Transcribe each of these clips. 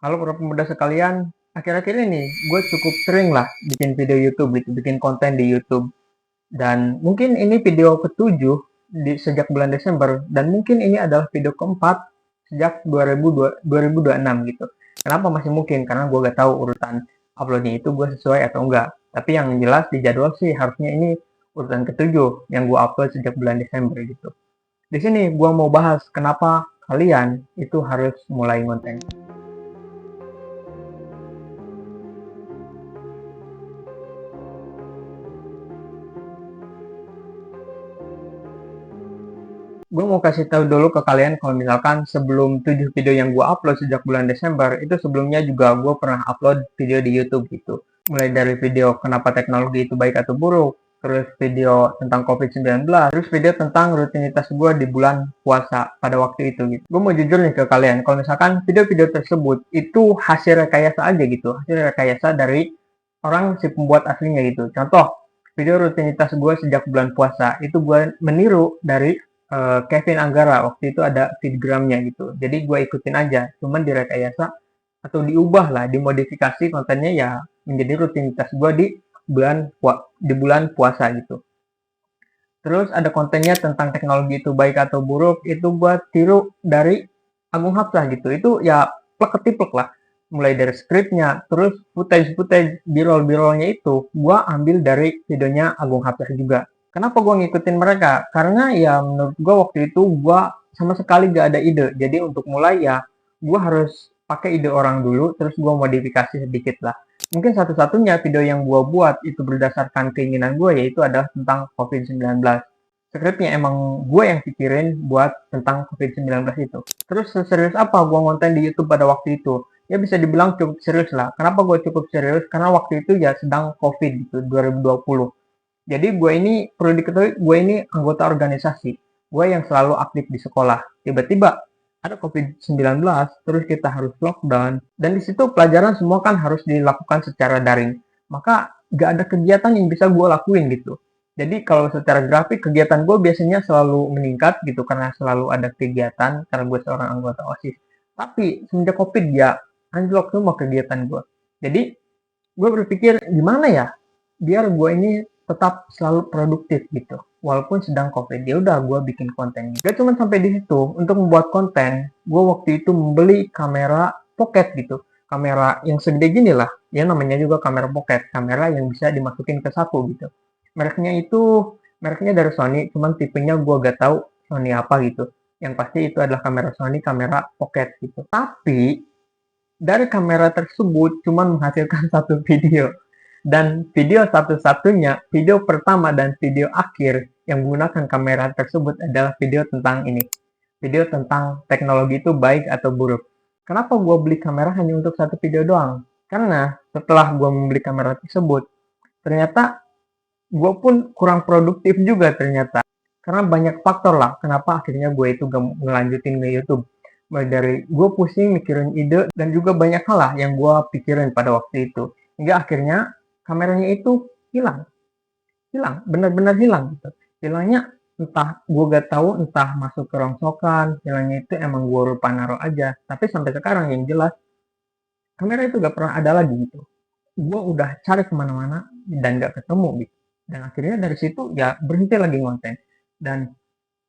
Halo para pemuda sekalian, akhir-akhir ini gue cukup sering lah bikin video YouTube gitu, bikin konten di YouTube. Dan mungkin ini video ketujuh sejak bulan Desember, dan mungkin ini adalah video keempat sejak 2026 gitu. Kenapa masih mungkin? Karena gue gak tahu urutan uploadnya itu gue sesuai atau enggak. Tapi yang jelas di jadwal sih harusnya ini urutan ketujuh yang gue upload sejak bulan Desember gitu. Di sini gue mau bahas kenapa kalian itu harus mulai konten. Gue mau kasih tahu dulu ke kalian kalau misalkan sebelum 7 video yang gue upload sejak bulan Desember, itu sebelumnya juga gue pernah upload video di YouTube gitu. Mulai dari video kenapa teknologi itu baik atau buruk, terus video tentang COVID-19, terus video tentang rutinitas gue di bulan puasa pada waktu itu gitu. Gue mau jujur nih ke kalian, kalau misalkan video-video tersebut itu hasil rekayasa aja gitu, hasil rekayasa dari orang si pembuat aslinya gitu. Contoh, video rutinitas gue sejak bulan puasa itu gue meniru dari Kevin Anggara. Waktu itu ada feedgramnya gitu, jadi gue ikutin aja, cuman direkayasa atau diubah lah, dimodifikasi kontennya ya menjadi rutinitas gue di bulan puasa gitu. Terus ada kontennya tentang teknologi itu baik atau buruk, itu gue tiru dari Agung Hapsah gitu. Itu ya plek ketiplek lah, mulai dari skripnya, terus footage birol-birolnya itu gue ambil dari videonya Agung Hapsah juga. Kenapa gue ngikutin mereka? Karena ya menurut gue waktu itu gue sama sekali gak ada ide. Jadi untuk mulai ya gue harus pakai ide orang dulu, terus gue modifikasi sedikit lah. Mungkin satu-satunya video yang gue buat itu berdasarkan keinginan gue, yaitu adalah tentang COVID-19. Skripnya emang gue yang pikirin buat tentang COVID-19 itu. Terus serius apa gue ngonten di YouTube pada waktu itu? Ya bisa dibilang cukup serius lah. Kenapa gue cukup serius? Karena waktu itu ya sedang COVID gitu, 2020. Jadi gue ini, perlu diketahui, gue ini anggota organisasi. Gue yang selalu aktif di sekolah. Tiba-tiba ada COVID-19, terus kita harus lockdown. Dan di situ pelajaran semua kan harus dilakukan secara daring. Maka gak ada kegiatan yang bisa gue lakuin gitu. Jadi kalau secara grafik, kegiatan gue biasanya selalu meningkat gitu, karena selalu ada kegiatan, karena gue seorang anggota OSIS. Tapi semenjak COVID ya anjlok semua kegiatan gue. Jadi gue berpikir gimana ya biar gue ini tetap selalu produktif gitu walaupun sedang covid. Ya udah gue bikin konten. Gak cuma sampai di situ, untuk membuat konten gue waktu itu membeli kamera pocket gitu, kamera yang segede gini lah ya, namanya juga kamera pocket, kamera yang bisa dimasukin ke saku gitu. Mereknya dari Sony, cuman tipenya gue gak tahu Sony apa gitu. Yang pasti itu adalah kamera Sony, kamera pocket gitu. Tapi dari kamera tersebut cuma menghasilkan satu video. Dan video satu-satunya, video pertama dan video akhir yang menggunakan kamera tersebut adalah video tentang ini. Video tentang teknologi itu baik atau buruk. Kenapa gue beli kamera hanya untuk satu video doang? Karena setelah gue membeli kamera tersebut, ternyata gue pun kurang produktif juga ternyata. Karena banyak faktor lah kenapa akhirnya gue itu gak ngelanjutin ke YouTube. Mulai dari gue pusing mikirin ide, dan juga banyak hal lah yang gue pikirin pada waktu itu. Hingga akhirnya kameranya itu hilang, benar-benar hilang gitu. Hilangnya entah gue gak tahu, entah masuk ke rongsokan, hilangnya itu emang gue lupa naruh aja. Tapi sampai sekarang yang jelas kamera itu gak pernah ada lagi gitu. Gue udah cari kemana-mana dan gak ketemu gitu. Dan akhirnya dari situ ya berhenti lagi ngonten. Dan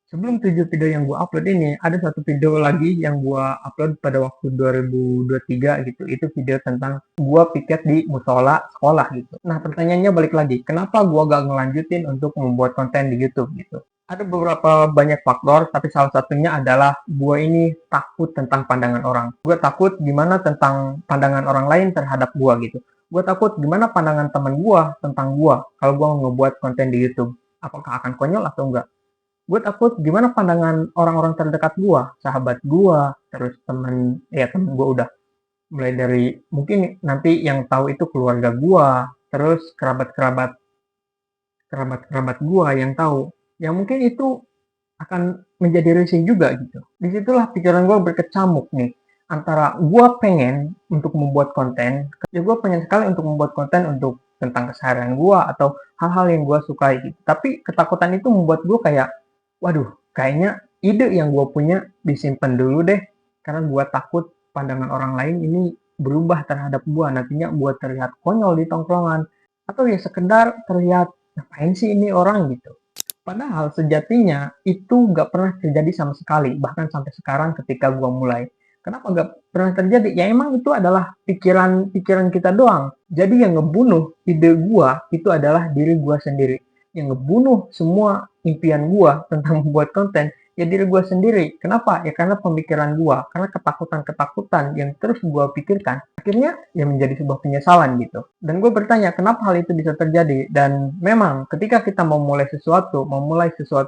sebelum 7 video yang gue upload ini, ada satu video lagi yang gue upload pada waktu 2023 gitu. Itu video tentang gue piket di musola sekolah gitu. Nah pertanyaannya balik lagi, kenapa gue gak ngelanjutin untuk membuat konten di YouTube gitu? Ada beberapa banyak faktor, tapi salah satunya adalah gue ini takut tentang pandangan orang. Gue takut gimana tentang pandangan orang lain terhadap gue gitu. Gue takut gimana pandangan teman gue tentang gue kalau gue ngebuat konten di YouTube. Apakah akan konyol atau enggak? Gue takut gimana pandangan orang-orang terdekat gue, sahabat gue, terus temen gue udah, mulai dari mungkin nanti yang tahu itu keluarga gue, terus kerabat-kerabat gue yang tahu, yang mungkin itu akan menjadi risih juga gitu. Disitulah pikiran gue berkecamuk nih, antara gue pengen untuk membuat konten, ya gue pengen sekali untuk membuat konten untuk tentang keseharian gue atau hal-hal yang gue sukai gitu. Tapi ketakutan itu membuat gue kayak, waduh, kayaknya ide yang gue punya disimpan dulu deh, karena gue takut pandangan orang lain ini berubah terhadap gua, nantinya gua terlihat konyol di tongkrongan, atau ya sekedar terlihat ngapain sih ini orang gitu. Padahal sejatinya itu nggak pernah terjadi sama sekali, bahkan sampai sekarang ketika gua mulai. Kenapa nggak pernah terjadi? Ya emang itu adalah pikiran-pikiran kita doang. Jadi yang ngebunuh ide gua itu adalah diri gua sendiri. Yang ngebunuh semua impian gua tentang membuat konten ya diri gua sendiri. Kenapa? Ya karena pemikiran gua, karena ketakutan-ketakutan yang terus gua pikirkan. Akhirnya ya menjadi sebuah penyesalan gitu. Dan gue bertanya kenapa hal itu bisa terjadi. Dan memang ketika kita memulai sesuatu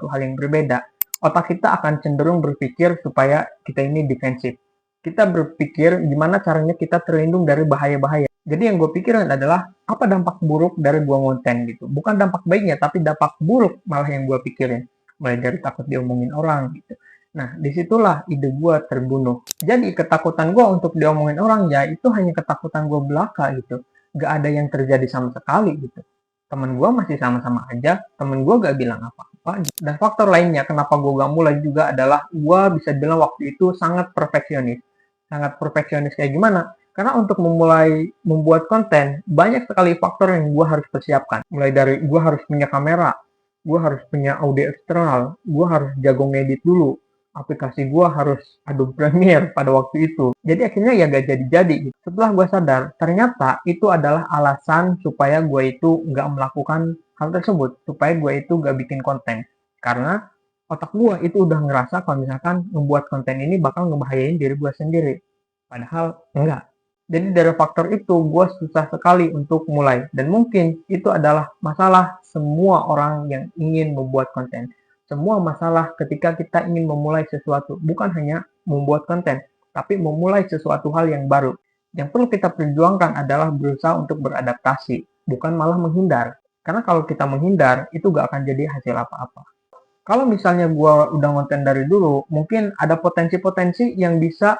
hal yang berbeda, otak kita akan cenderung berpikir supaya kita ini defensif. Kita berpikir gimana caranya kita terlindung dari bahaya-bahaya. Jadi yang gue pikirin adalah apa dampak buruk dari gua ngonten gitu. Bukan dampak baiknya, tapi dampak buruk malah yang gue pikirin. Mulai dari takut diomongin orang gitu. Nah, disitulah ide gue terbunuh. Jadi ketakutan gue untuk diomongin orang ya itu hanya ketakutan gue belaka gitu. Gak ada yang terjadi sama sekali gitu. Temen gue masih sama-sama aja, temen gue gak bilang apa-apa. Dan faktor lainnya kenapa gue gak mulai juga adalah gue bisa bilang waktu itu sangat perfeksionis. Sangat perfeksionis kayak gimana? Karena untuk memulai membuat konten, banyak sekali faktor yang gue harus persiapkan. Mulai dari gue harus punya kamera, gue harus punya audio eksternal, gue harus jago ngedit dulu, aplikasi gue harus Adobe Premiere pada waktu itu. Jadi akhirnya ya gak jadi-jadi. Setelah gue sadar, ternyata itu adalah alasan supaya gue itu gak melakukan hal tersebut, supaya gue itu gak bikin konten. Karena otak gue itu udah ngerasa kalau misalkan membuat konten ini bakal ngebahayain diri gue sendiri. Padahal enggak. Jadi dari faktor itu gue susah sekali untuk mulai. Dan mungkin itu adalah masalah semua orang yang ingin membuat konten. Semua masalah ketika kita ingin memulai sesuatu. Bukan hanya membuat konten, tapi memulai sesuatu hal yang baru. Yang perlu kita perjuangkan adalah berusaha untuk beradaptasi. Bukan malah menghindar. Karena kalau kita menghindar, itu gak akan jadi hasil apa-apa. Kalau misalnya gue udah konten dari dulu, mungkin ada potensi-potensi yang bisa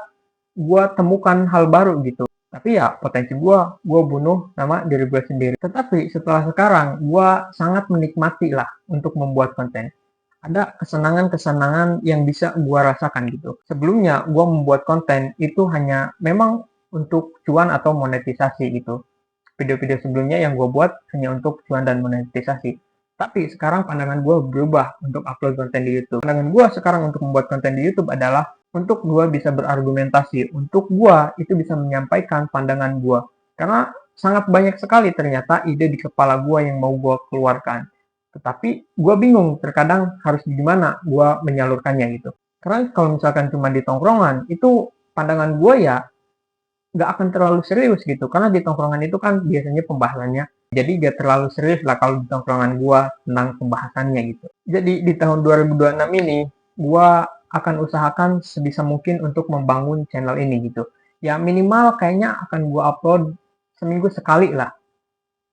gue temukan hal baru gitu. Tapi ya potensi gue bunuh nama diri gue sendiri. Tetapi setelah sekarang, gue sangat menikmati lah untuk membuat konten. Ada kesenangan-kesenangan yang bisa gue rasakan gitu. Sebelumnya, gue membuat konten itu hanya memang untuk cuan atau monetisasi gitu. Video-video sebelumnya yang gue buat hanya untuk cuan dan monetisasi. Tapi sekarang pandangan gue berubah untuk upload konten di YouTube. Pandangan gue sekarang untuk membuat konten di YouTube adalah untuk gue bisa berargumentasi, untuk gue itu bisa menyampaikan pandangan gue. Karena sangat banyak sekali ternyata ide di kepala gue yang mau gue keluarkan. Tetapi gue bingung terkadang harus gimana gue menyalurkannya gitu. Karena kalau misalkan cuma di tongkrongan, itu pandangan gue ya nggak akan terlalu serius gitu. Karena di tongkrongan itu kan biasanya pembahasannya. Jadi gak terlalu serius lah kalau di tongkrongan gue tentang pembahasannya gitu. Jadi di tahun 2026 ini, gue akan usahakan sebisa mungkin untuk membangun channel ini gitu. Ya minimal kayaknya akan gue upload seminggu sekali lah.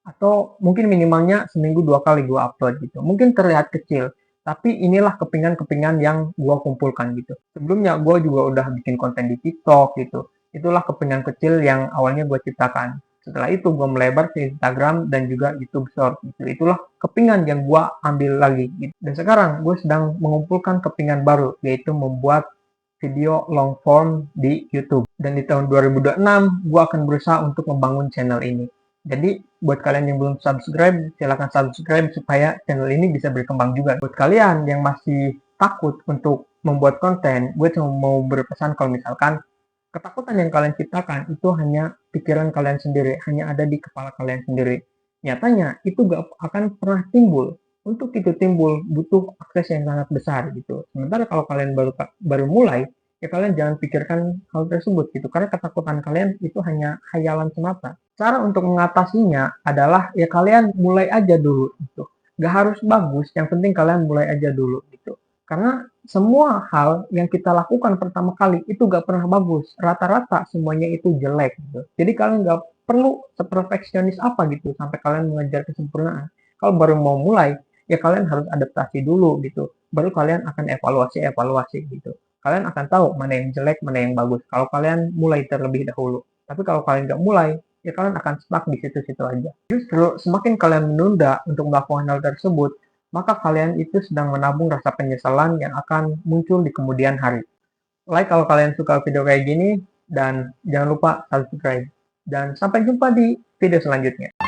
Atau mungkin minimalnya seminggu 2 kali gue upload gitu. Mungkin terlihat kecil, tapi inilah kepingan-kepingan yang gue kumpulkan gitu. Sebelumnya gue juga udah bikin konten di TikTok gitu. Itulah kepingan kecil yang awalnya gue ciptakan. Setelah itu gue melebar ke Instagram dan juga YouTube Short gitu. Itulah kepingan yang gue ambil lagi gitu. Dan sekarang gue sedang mengumpulkan kepingan baru, yaitu membuat video long form di YouTube. Dan di tahun 2026 gue akan berusaha untuk membangun channel ini. Jadi buat kalian yang belum subscribe, silahkan subscribe supaya channel ini bisa berkembang juga. Buat kalian yang masih takut untuk membuat konten, gue cuma mau berpesan kalau misalkan ketakutan yang kalian ciptakan itu hanya pikiran kalian sendiri, hanya ada di kepala kalian sendiri. Nyatanya itu gak akan pernah timbul. Untuk itu timbul butuh akses yang sangat besar gitu. Sementara kalau kalian baru mulai, ya kalian jangan pikirkan hal tersebut gitu. Karena ketakutan kalian itu hanya khayalan semata. Cara untuk mengatasinya adalah ya kalian mulai aja dulu gitu. Gak harus bagus, yang penting kalian mulai aja dulu gitu. Karena semua hal yang kita lakukan pertama kali itu gak pernah bagus. Rata-rata semuanya itu jelek gitu. Jadi kalian gak perlu seperfeksionis apa gitu sampai kalian mengejar kesempurnaan. Kalau baru mau mulai, ya kalian harus adaptasi dulu gitu. Baru kalian akan evaluasi gitu. Kalian akan tahu mana yang jelek, mana yang bagus. Kalau kalian mulai terlebih dahulu. Tapi kalau kalian gak mulai, ya kalian akan stuck di situ-situ aja. Justru semakin kalian menunda untuk melakukan hal tersebut, maka kalian itu sedang menabung rasa penyesalan yang akan muncul di kemudian hari. Like kalau kalian suka video kayak gini, dan jangan lupa subscribe. Dan sampai jumpa di video selanjutnya.